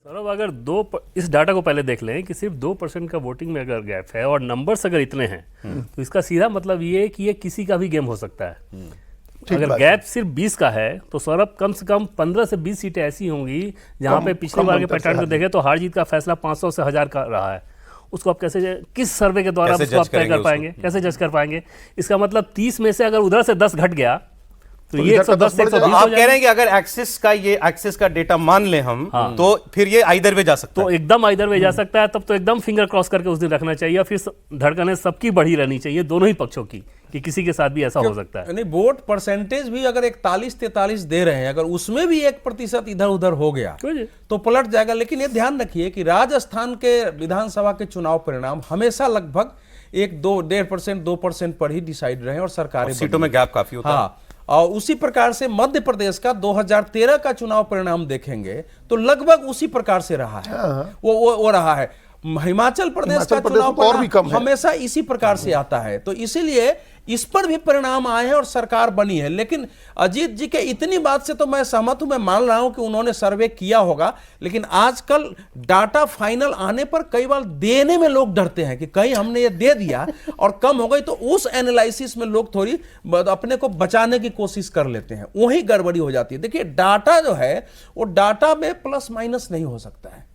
सौरभ, अगर इस डाटा को पहले देख लें कि सिर्फ 2% का वोटिंग में अगर गैप है और नंबर्स अगर इतने हैं तो इसका सीधा मतलब ये है कि ये किसी का भी गेम हो सकता है। अगर गैप सिर्फ 20 का है तो सौरभ कम से कम 15 से 20 सीटें ऐसी होंगी जहां पे पिछली बार के पैटर्न को देखें तो हार जीत का फैसला 500 से 1000 का रहा है। उसको आप कैसे, किस सर्वे के द्वारा उसको आप तय कर पाएंगे, कैसे जज कर पाएंगे? इसका मतलब 30 में से अगर उधर से 10 घट गया तो ये 110 से 120 आप कह रहे हैं कि अगर एक्सिस का डेटा मान लें हम, तो फिर ये आइदर वे जा सकता है। तो एकदम आइदर वे जा सकता है। तब तो एकदम फिंगर क्रॉस करके उस दिन रखना चाहिए, फिर धड़कनें सबकी बढ़ी रहनी चाहिए, दोनों ही पक्षों की, कि किसी के साथ भी ऐसा हो सकता है। नहीं, वोट परसेंटेज भी अगर 41-43 दे रहे हैं, अगर उसमें भी 1% इधर उधर हो गया तो पलट जाएगा। लेकिन ये ध्यान रखिए कि राजस्थान के विधानसभा के चुनाव परिणाम हमेशा लगभग 1-1.5%, 2% पर ही डिसाइड रहे और सरकारें सीटों में गैप काफी होता है। और उसी प्रकार से मध्य प्रदेश का 2013 का चुनाव परिणाम देखेंगे तो लगभग उसी प्रकार से रहा है। वो रहा है। हिमाचल प्रदेश का चुनाव परिणाम हमेशा इसी प्रकार से आता है। तो इसीलिए इस पर भी परिणाम आए हैं और सरकार बनी है। लेकिन अजीत जी के इतनी बात से तो मैं सहमत हूं, मैं मान रहा हूं कि उन्होंने सर्वे किया होगा, लेकिन आजकल डाटा फाइनल आने पर कई बार देने में लोग डरते हैं कि कहीं हमने ये दे दिया और कम हो गई, तो उस एनालिसिस में लोग थोड़ी अपने को बचाने की कोशिश कर लेते हैं, वही गड़बड़ी हो जाती है। देखिए, डाटा जो है वो डाटा में प्लस माइनस नहीं हो सकता है।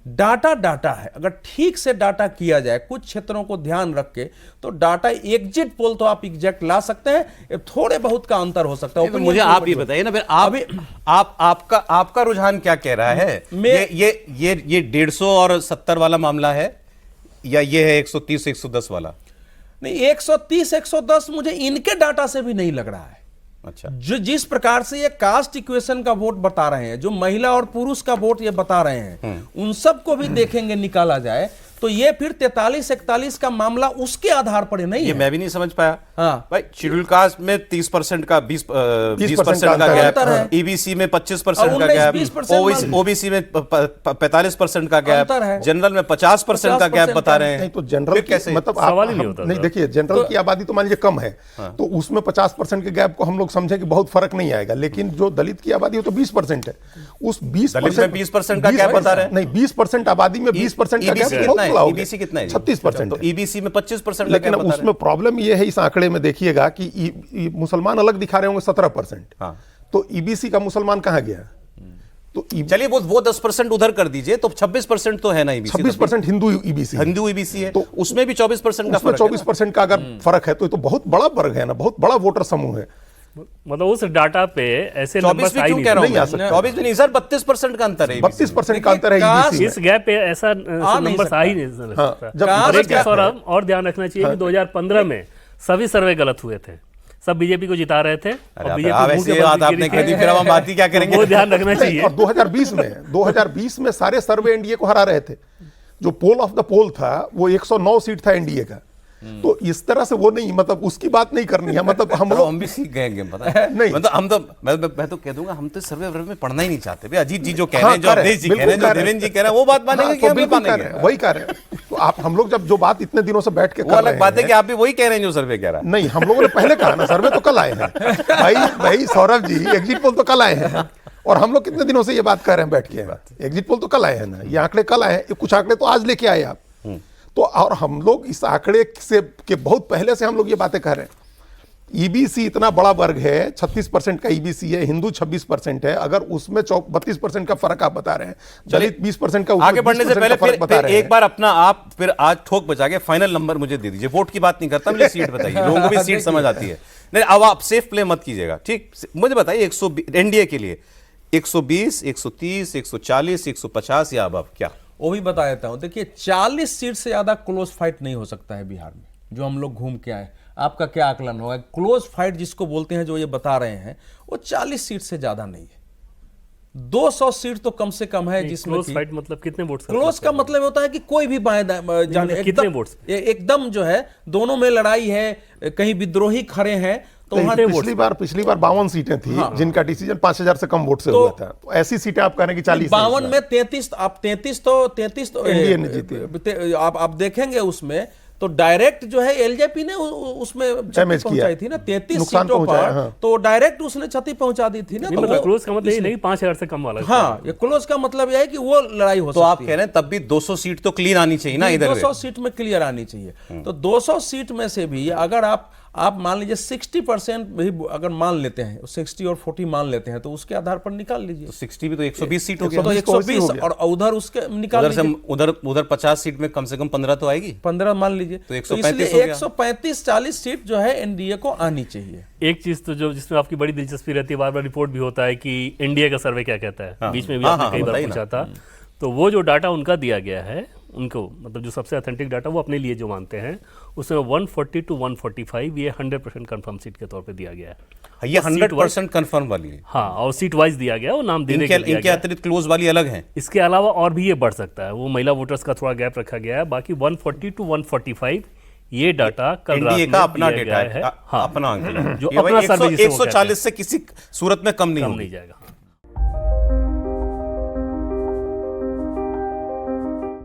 डाटा है। अगर ठीक से डाटा किया जाए, कुछ क्षेत्रों को ध्यान रख के, तो डाटा एग्जिट पोल तो आप एग्जैक्ट ला सकते हैं, थोड़े बहुत का अंतर हो सकता है। तो मुझे आप ये बताइए ना, फिर आपका रुझान क्या कह रहा है? ये 150 और 70 वाला मामला है या ये है 130 110 वाला? नहीं, 130 110 मुझे इनके डाटा से भी नहीं लग रहा है। अच्छा, जो जिस प्रकार से ये कास्ट इक्वेशन का वोट बता रहे हैं, जो महिला और पुरुष का वोट ये बता रहे हैं, उन सब को भी देखेंगे, निकाला जाए तो ये फिर 43-41 का मामला उसके आधार पर नहीं है। मैं भी नहीं समझ पाया। हाँ, भाई, शेड्यूल कास्ट में 30% का 20% का गैप, ईबीसी में 25% का गैप, ओबीसी में 45% का गैप, जनरल में 50% का गैप बता रहे हैं। नहीं, तो जनरल कैसे, मतलब सवाल ही नहीं होता। नहीं, देखिए, जनरल की आबादी तो मान लीजिए कम है, तो उसमें 50% के गैप को हम लोग समझे कि बहुत फर्क नहीं आएगा। लेकिन जो दलित की आबादी है तो 20% है, उस 20% का गैप बता रहे हैं। नहीं, 20% आबादी में 20% का गैप, ईबीसी कितना है? 36%। तो ईबीसी में 25%। लेकिन उसमें प्रॉब्लम यह है, इस आंकड़े में देखिएगा कि मुसलमान अलग दिखा रहे होंगे 17%। हाँ, तो ईबीसी का मुसलमान कहां गया? तो चलिए वो 10% उधर कर दीजिए, तो 26% तो है ना ईबीसी। 26% हिंदू ईबीसी है, तो उसमें भी 24% का फर्क है। 24% का अगर फर्क है तो बहुत बड़ा वर्ग है ना, बहुत बड़ा वोटर समूह है। मतलब उस डाटा पे ऐसे नंबर क्यों कह रहा हूं? 24 में नहीं सर, 32% का अंतर है। 32% का अंतर है। इस गैप पे ऐसा नंबर आ ही नहीं सकता। सौरभ, और ध्यान रखना चाहिए कि 2015 में सभी सर्वे गलत हुए थे, सब बीजेपी को जिता रहे थे और बीजेपी क्या करेंगे, वो ध्यान रखना चाहिए। और 2020 में सारे सर्वे एनडीए को हरा रहे थे। जो पोल ऑफ द पोल था वो 109 सीट था एनडीए का। तो इस तरह से वो नहीं, मतलब उसकी बात नहीं करनी है। मतलब हम भी सीख गए हैं, पता है नहीं, मतलब मैं तो कह दूंगा, हम तो सर्वे में पढ़ना ही नहीं चाहते। भाई, अजीत जी जो कह रहे हैं, जो अवधेश जी कह रहे हैं, जो देवेंद्र जी कह रहे हैं, वो बात मानेंगे कि हम भी मानेंगे? वही कह रहे हैं। तो आप, हम लोग जब जो बात इतने दिनों से बैठ के, वो अलग बात है कि आप भी वही कह रहे हैं जो सर्वे कह रहा है। नहीं, हम लोगों ने पहले कहा ना, सर्वे तो कल आए हैं। भाई सौरभ जी, एग्जिट पोल तो कल आए हैं, और हम लोग कितने दिनों से ये बात कर रहे हैं बैठ के। एग्जिट पोल तो कल आए हैं ना, ये आंकड़े कल आए हैं, कुछ आंकड़े तो आज लेके आए आप। तो और हम लोग इस आंकड़े से के बहुत पहले से हम लोग ये बातें कर रहे हैं। ईबीसी इतना बड़ा वर्ग है, 36% का ईबीसी है, हिंदू 26% है। अगर उसमें 32% का फर्क आप बता रहे हैं, दलित 20% का। आगे बढ़ने से पहले फिर एक बार अपना आप फिर आज ठोक बचा के फाइनल नंबर मुझे दे दीजिए। वोट की बात नहीं करता, मुझे सीट बताइए। लोगों को भी सीट समझ आती है। नहीं, अब आप सेफ प्ले मत कीजिएगा, ठीक? मुझे बताइए, 120 एनडीए के लिए 120, 130, 140, 150 या अब क्या? वो भी बता देता हूं। देखिए, 40 सीट से ज्यादा क्लोज फाइट नहीं हो सकता है बिहार में, जो हम लोग घूम के आए। आपका क्या आकलन होगा? क्लोज फाइट जिसको बोलते हैं, जो ये बता रहे हैं, वो 40 सीट से ज्यादा नहीं है। 200 सीट तो कम से कम है जिसमें क्लोज फाइट मतलब कितने वोट्स? क्लोज का मतलब होता है कि कोई भी बाएं जाने, कितने वोट्स एकदम जो है, दोनों में लड़ाई है, कहीं विद्रोही खड़े हैं। तो पिछली बार 52 सीटें थी, जिनका डिसीजन 5000 से कम वोट से हुआ था। तो ऐसी सीटें आप कह रहे हैं कि 40, 52 में 33 तो एनडीए ने जीती। आप देखेंगे उसमें तो डायरेक्ट जो है एलजेपी ने उसमें क्षति Damage किया। पहुंचाई थी ना 33 नुकसान सीटों पहुंचाया, पर, हाँ। तो डायरेक्ट उसने क्षति पहुंचा दी थी ना। नहीं, तो मतलब वो- क्लोज का मतलब ये नहीं 5,000 से कम वाला। हाँ, ये क्लोज का मतलब यह है कि वो लड़ाई हो तो सकती आप कह रहे हैं तब भी 200 सीट तो क्लीन आनी चाहिए ना इधर 200 सीट में क्लियर आनी चाहिए। तो 200 सीट में से भी अगर आप मान लीजिए 60% भी अगर मान लेते हैं, 60 और 40 मान लेते हैं, तो उसके आधार पर निकाल लीजिए। तो 60 भी तो 120 सीट हो गया। तो 120 हो गया। और उधर उसके निकाल उधर से लीजिए उधर 50 सीट में कम से कम 15 तो आएगी। 15 मान लीजिए। तो 135 इसलिए हो गया। 135-40 सीट जो है एनडीए को आनी चाहिए। एक चीज तो जो जिसमें आपकी बड़ी दिलचस्पी रहती है, बार बार रिपोर्ट भी होता है कि इंडिया का सर्वे क्या कहता है। हाँ, बीच में भी हाँ, आपने हाँ, कई बार बताइए पूछा ना। था। तो वो जो डाटा उनका दिया गया है, उनको मतलब जो सबसे ऑथेंटिक डाटा वो अपने लिए जो मानते हैं, उसमें 140 to 145 ये 100% कंफर्म सीट के तौर पे दिया गया है। ये और सीट 100% कंफर्म वाली है। हाँ, और सीट वाइज दिया गया, वो नाम दे दे के दिया इनके गया। अतिरिक्त क्लोज वाली अलग हैं। इसके अलावा और भी ये बढ़ सकता है, वो महिला वोटर्स का थोड़ा गैप रखा गया है। बाकी 140 to 145 ये डाटा कल रात एनडीए में का अपना दिया डेटा गया है, हाँ, अपना आंकड़ा। जो ये भाई अपना सर्वे जिसे वो कहते हैं। 140 से किसी सूरत में कम नहीं कम होगी। नहीं जाएगा।